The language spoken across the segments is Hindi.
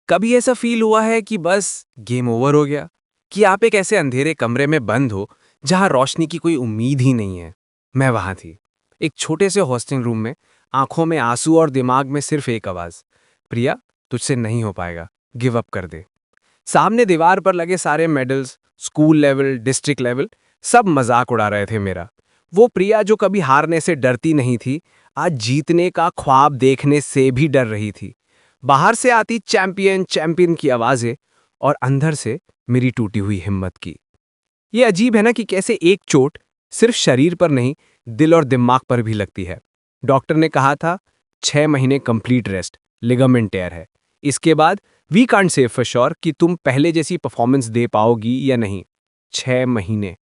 कभी ऐसा फील हुआ है कि बस गेम ओवर हो गया? कि आप एक ऐसे अंधेरे कमरे में बंद हो जहां रोशनी की कोई उम्मीद ही नहीं है। मैं वहां थी, एक छोटे से हॉस्टल रूम में, आंखों में आंसू और दिमाग में सिर्फ एक आवाज, प्रिया, तुझसे नहीं हो पाएगा, गिव अप कर दे। सामने दीवार पर लगे सारे medals, school level, district level, सब मजाक उड़ा रहे थे मेरा। वो प्रिया जो कभी हारने से डरती नहीं थी, आज जीतने का ख्वाब देखने से भी डर रही थी। बाहर से आती चैंपियन चैंपियन की आवाजें, और अंदर से मेरी टूटी हुई हिम्मत की। ये अजीब है ना कि कैसे एक चोट सिर्फ शरीर पर नहीं, दिल और दिमाग पर भी लगती है। डॉक्टर ने कहा था 6 महीने कंप्लीट रेस्ट, लिगामेंट टेयर है। इसके बाद we can't say for sure कि तुम पहले जैसी परफॉर्मेंस दे पाओगी या नहीं। 6 महीने,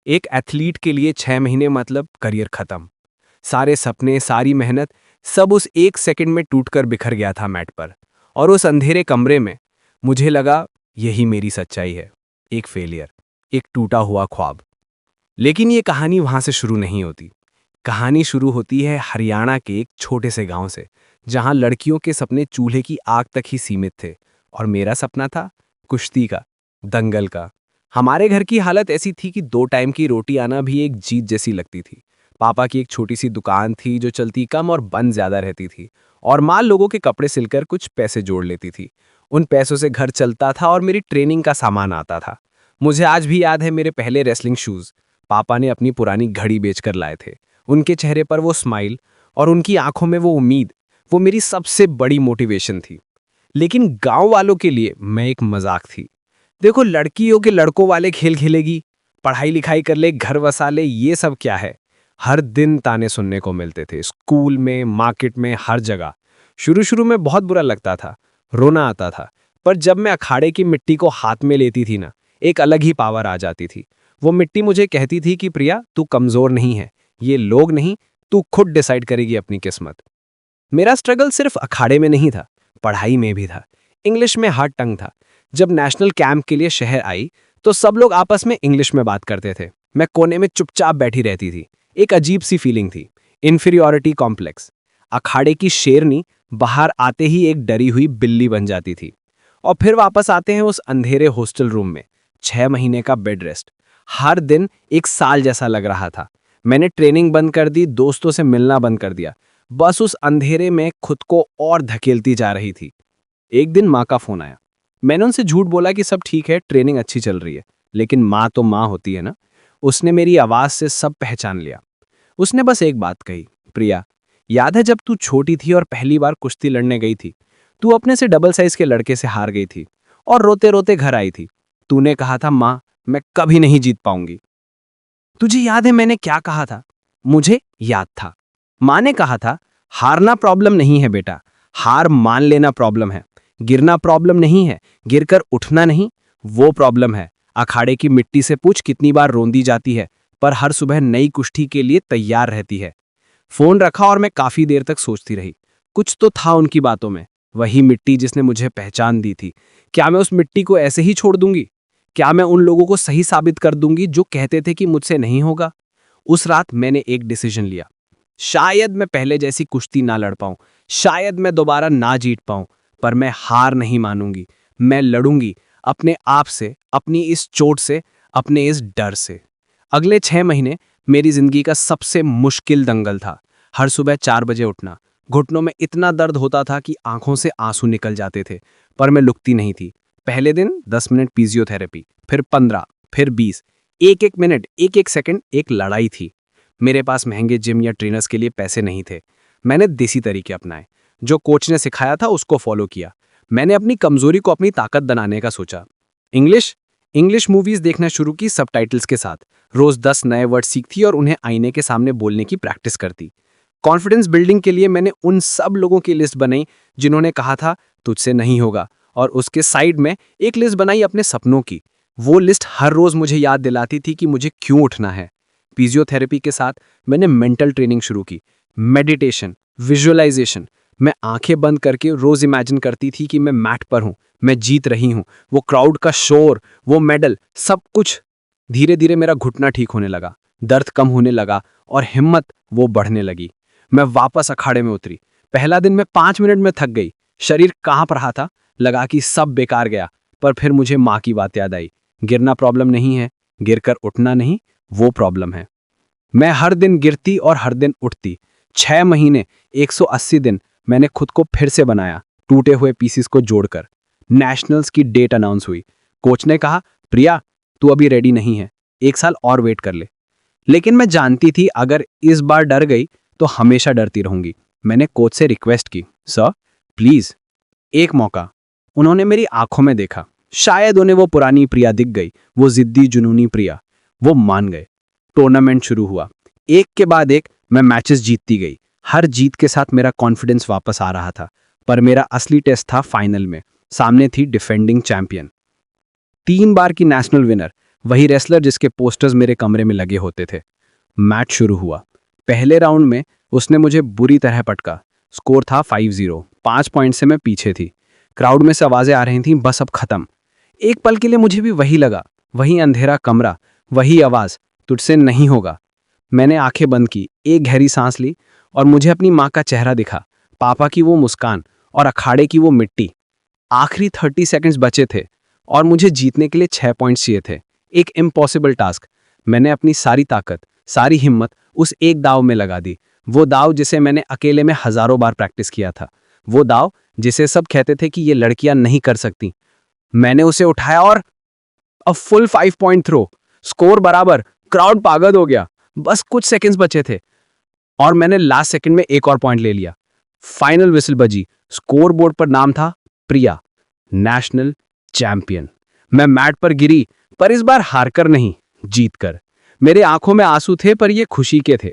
एक एथलीट के लिए 6 महीने मतलब करियर खत्म। सारे सपने, सारी मेहनत, सब उस एक सेकंड में टूटकर बिखर गया था मैट पर। और उस अंधेरे कमरे में मुझे लगा यही मेरी सच्चाई है, एक फेलियर, एक टूटा हुआ ख्वाब। लेकिन ये कहानी वहां से शुरू नहीं होती। कहानी शुरू होती है हरियाणा के एक छोटे से गांव से, जहां लड़कियों के सपने चूल्हे की आग तक ही सीमित थे, और मेरा सपना था कुश्ती का, दंगल का। हमारे घर की हालत ऐसी थी कि 2 टाइम की रोटी आना भी एक जीत जैसी लगती थी। पापा की एक छोटी सी दुकान थी जो चलती कम और बंद ज्यादा रहती थी, और माँ लोगों के कपड़े सिलकर कुछ पैसे जोड़ लेती थी। उन पैसों से घर चलता था और मेरी ट्रेनिंग का सामान आता था। मुझे आज भी याद है मेरे पहले रेसलिंग शूज पापा ने अपनी पुरानी घड़ी बेचकर लाए थे। उनके चेहरे पर वो स्माइल और उनकी आंखों में वो उम्मीद, वो मेरी सबसे बड़ी मोटिवेशन थी। लेकिन गांव वालों के लिए मैं एक मजाक थी। देखो, लड़कियों के लड़कों वाले खेल खेलेगी, पढ़ाई लिखाई कर ले, घर वसा ले, ये सब क्या है? हर दिन ताने सुनने को मिलते थे, स्कूल में, मार्केट में, हर जगह। शुरू शुरू में बहुत बुरा लगता था, रोना आता था। पर जब मैं अखाड़े की मिट्टी को हाथ में लेती थी ना, एक अलग ही पावर आ जाती थी। वो मिट्टी मुझे कहती थी कि प्रिया, तू कमजोर नहीं है, ये लोग नहीं, तू खुद डिसाइड करेगी अपनी किस्मत। मेरा स्ट्रगल सिर्फ अखाड़े में नहीं था, पढ़ाई में भी था। इंग्लिश में हार्ड टंग था। जब नेशनल कैंप के लिए शहर आई तो सब लोग आपस में इंग्लिश में बात करते थे। मैं कोने में चुपचाप बैठी रहती थी। एक अजीब सी फीलिंग थी, इन्फीरियोरिटी कॉम्प्लेक्स। अखाड़े की शेरनी बाहर आते ही एक डरी हुई बिल्ली बन जाती थी। और फिर वापस आते हैं उस अंधेरे हॉस्टल रूम में, 6 महीने का बेड रेस्ट। हर दिन एक साल जैसा लग रहा था। मैंने ट्रेनिंग बंद कर दी, दोस्तों से मिलना बंद कर दिया, बस उस अंधेरे में खुद को और धकेलती जा रही थी। एक दिन माँ का फोन आया। मैंने उनसे झूठ बोला कि सब ठीक है, ट्रेनिंग अच्छी चल रही है। लेकिन माँ तो माँ होती है ना। उसने मेरी आवाज से सब पहचान लिया। उसने बस एक बात कही, प्रिया, याद है जब तू छोटी थी और पहली बार कुश्ती लड़ने गई थी? तू अपने से डबल साइज के लड़के से हार गई थी और रोते रोते घर आई थी। तूने कहा था, माँ, मैं कभी नहीं जीत पाऊंगी। तुझे याद है मैंने क्या कहा था? मुझे याद था। माँ ने कहा था, हारना प्रॉब्लम नहीं है बेटा, हार मान लेना प्रॉब्लम है। गिरना प्रॉब्लम नहीं है, गिरकर उठना नहीं, वो प्रॉब्लम है। अखाड़े की मिट्टी से पूछ कितनी बार रोंदी जाती है, पर हर सुबह नई कुश्ती के लिए तैयार रहती है। फोन रखा और मैं काफी देर तक सोचती रही। कुछ तो था उनकी बातों में, वही मिट्टी जिसने मुझे पहचान दी थी। क्या मैं उस मिट्टी को ऐसे ही छोड़ दूंगी? क्या मैं उन लोगों को सही साबित कर दूंगी जो कहते थे कि मुझसे नहीं होगा? उस रात मैंने एक डिसीजन लिया। शायद मैं पहले जैसी कुश्ती ना लड़ पाऊं, शायद मैं दोबारा ना जीत पाऊं, पर मैं हार नहीं मानूंगी। मैं लड़ूंगी, अपने आप से, अपनी इस चोट से, अपने इस डर से। अगले 6 महीने मेरी जिंदगी का सबसे मुश्किल दंगल था। हर सुबह 4 बजे उठना, घुटनों में इतना दर्द होता था कि आंखों से आंसू निकल जाते थे, पर मैं लुकती नहीं थी। पहले दिन 10 मिनट फिजियोथेरेपी, फिर 15, फिर 20। एक एक मिनट, एक एक सेकंड एक लड़ाई थी। मेरे पास महंगे जिम या ट्रेनर्स के लिए पैसे नहीं थे। मैंने देसी तरीके अपनाए, जो कोच ने सिखाया था उसको फॉलो किया। मैंने अपनी कमजोरी को अपनी ताकत बनाने का सोचा। इंग्लिश इंग्लिश मूवीज देखना शुरू की सबटाइटल्स के साथ। रोज 10 नए वर्ड सीखती और उन्हें आईने के सामने बोलने की प्रैक्टिस करती। कॉन्फिडेंस बिल्डिंग के लिए मैंने उन सब लोगों की लिस्ट बनाई जिन्होंने कहा था तुझसे नहीं होगा, और उसके साइड में एक लिस्ट बनाई अपने सपनों की। वो लिस्ट हर रोज मुझे याद दिलाती थी कि मुझे क्यों उठना है। फिजियोथेरेपी के साथ मैंने मेंटल ट्रेनिंग शुरू की, मेडिटेशन, विजुअलाइजेशन। मैं आंखें बंद करके रोज इमेजिन करती थी कि मैं मैट पर हूं, मैं जीत रही हूं, वो क्राउड का शोर, वो मेडल, सब कुछ। धीरे धीरे मेरा घुटना ठीक होने लगा, दर्द कम होने लगा, और हिम्मत वो बढ़ने लगी। मैं वापस अखाड़े में उतरी। पहला दिन मैं 5 मिनट में थक गई, शरीर कांप रहा था, लगा कि सब बेकार गया, पर फिर मुझे माँ की बात याद आई। गिरना प्रॉब्लम नहीं है, गिरकर उठना नहीं, वो प्रॉब्लम है। मैं हर दिन गिरती और हर दिन उठती। 6 महीने, 180 दिन मैंने खुद को फिर से बनाया, टूटे हुए पीसीस को जोड़कर। नेशनल्स की डेट अनाउंस हुई। कोच ने कहा, प्रिया तू अभी रेडी नहीं है, 1 साल और वेट कर ले। लेकिन मैं जानती थी अगर इस बार डर गई तो हमेशा डरती रहूंगी। मैंने कोच से रिक्वेस्ट की, सर प्लीज एक मौका। उन्होंने मेरी आंखों में देखा। शायद उन्हें वो पुरानी प्रिया दिख गई, वो जिद्दी जुनूनी प्रिया। वो मान गए। टूर्नामेंट शुरू हुआ। एक के बाद एक मैं मैचेस जीतती गई। हर जीत के साथ मेरा कॉन्फिडेंस वापस आ रहा था। पर मेरा असली टेस्ट था फाइनल में। सामने थी डिफेंडिंग चैंपियन, 3 बार की नेशनल विनर, वही रेसलर जिसके पोस्टर्स मेरे कमरे में लगे होते थे। मैच शुरू हुआ। पहले राउंड में उसने मुझे बुरी तरह पटका। स्कोर था 5-0। 5 पॉइंट से मैं पीछे थी। क्राउड में से आवाजें आ रही थीं, बस अब खत्म। एक पल के लिए मुझे भी वही लगा, वही अंधेरा कमरा, वही आवाज, तुझसे नहीं होगा। मैंने आंखें बंद की, एक गहरी सांस ली और मुझे अपनी माँ का चेहरा दिखा, पापा की वो मुस्कान और अखाड़े की वो मिट्टी। आखिरी 30 सेकंड्स बचे थे और मुझे जीतने के लिए 6 पॉइंट्स चाहिए थे। एक इम्पॉसिबल टास्क। मैंने अपनी सारी ताकत, सारी हिम्मत उस एक दाव में लगा दी। वो दाव जिसे मैंने अकेले में हजारों बार प्रैक्टिस किया था। वो दाव जिसे सब कहते थे कि ये लड़कियां नहीं कर सकती। मैंने उसे उठाया और फुल 5 पॉइंट थ्रो। स्कोर बराबर। क्राउड पागल हो गया। बस कुछ सेकंड्स बचे थे और मैंने लास्ट सेकंड में एक और पॉइंट ले लिया। फाइनल विसल बजी। स्कोर बोर्ड पर नाम था प्रिया, नेशनल चैंपियन। मैं मैट पर गिरी, पर इस बार हारकर नहीं, जीतकर। मेरे आंखों में आंसू थे, पर ये खुशी के थे।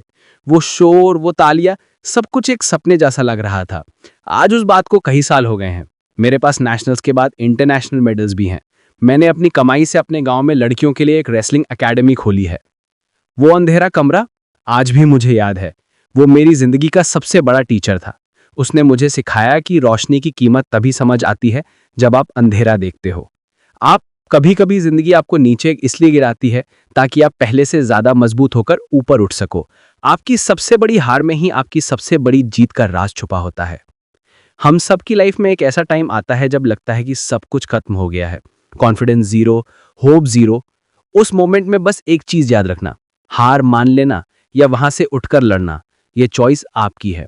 वो शोर, वो तालियां, सब कुछ एक सपने जैसा लग रहा था। आज उस बात को कई साल हो गए हैं। मेरे पास नेशनल्स के बाद इंटरनेशनल मेडल्स भी हैं। मैंने अपनी कमाई से अपने गांव में लड़कियों के लिए एक रेसलिंग एकेडमी खोली है। वो अंधेरा कमरा आज भी मुझे याद है। वो मेरी जिंदगी का सबसे बड़ा टीचर था। उसने मुझे सिखाया कि रोशनी की कीमत तभी समझ आती है जब आप अंधेरा देखते हो। आप कभी कभी जिंदगी आपको नीचे इसलिए गिराती है ताकि आप पहले से ज्यादा मजबूत होकर ऊपर उठ सको। आपकी सबसे बड़ी हार में ही आपकी सबसे बड़ी जीत का राज छुपा होता है। हम सबकी लाइफ में एक ऐसा टाइम आता है जब लगता है कि सब कुछ खत्म हो गया है, कॉन्फिडेंस जीरो, होप जीरो। उस मोमेंट में बस एक चीज याद रखना, हार मान लेना या वहां से उठकर लड़ना, ये चॉइस आपकी है।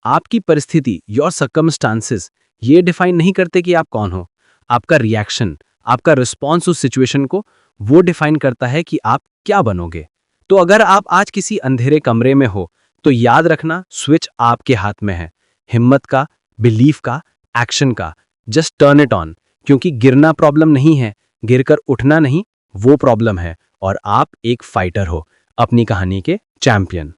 आपकी परिस्थिति, योर सर्कमस्टांसेस, ये डिफाइन नहीं करते कि आप कौन हो। आपका रिएक्शन, आपका रिस्पॉन्स उस सिचुएशन को, वो डिफाइन करता है कि आप क्या बनोगे। तो अगर आप आज किसी अंधेरे कमरे में हो, तो याद रखना स्विच आपके हाथ में है। हिम्मत का, बिलीफ का, एक्शन का। Just turn it on. क्योंकि गिरना प्रॉब्लम नहीं है, गिरकर उठना नहीं, वो प्रॉब्लम है। और आप एक फाइटर हो, अपनी कहानी के चैंपियन।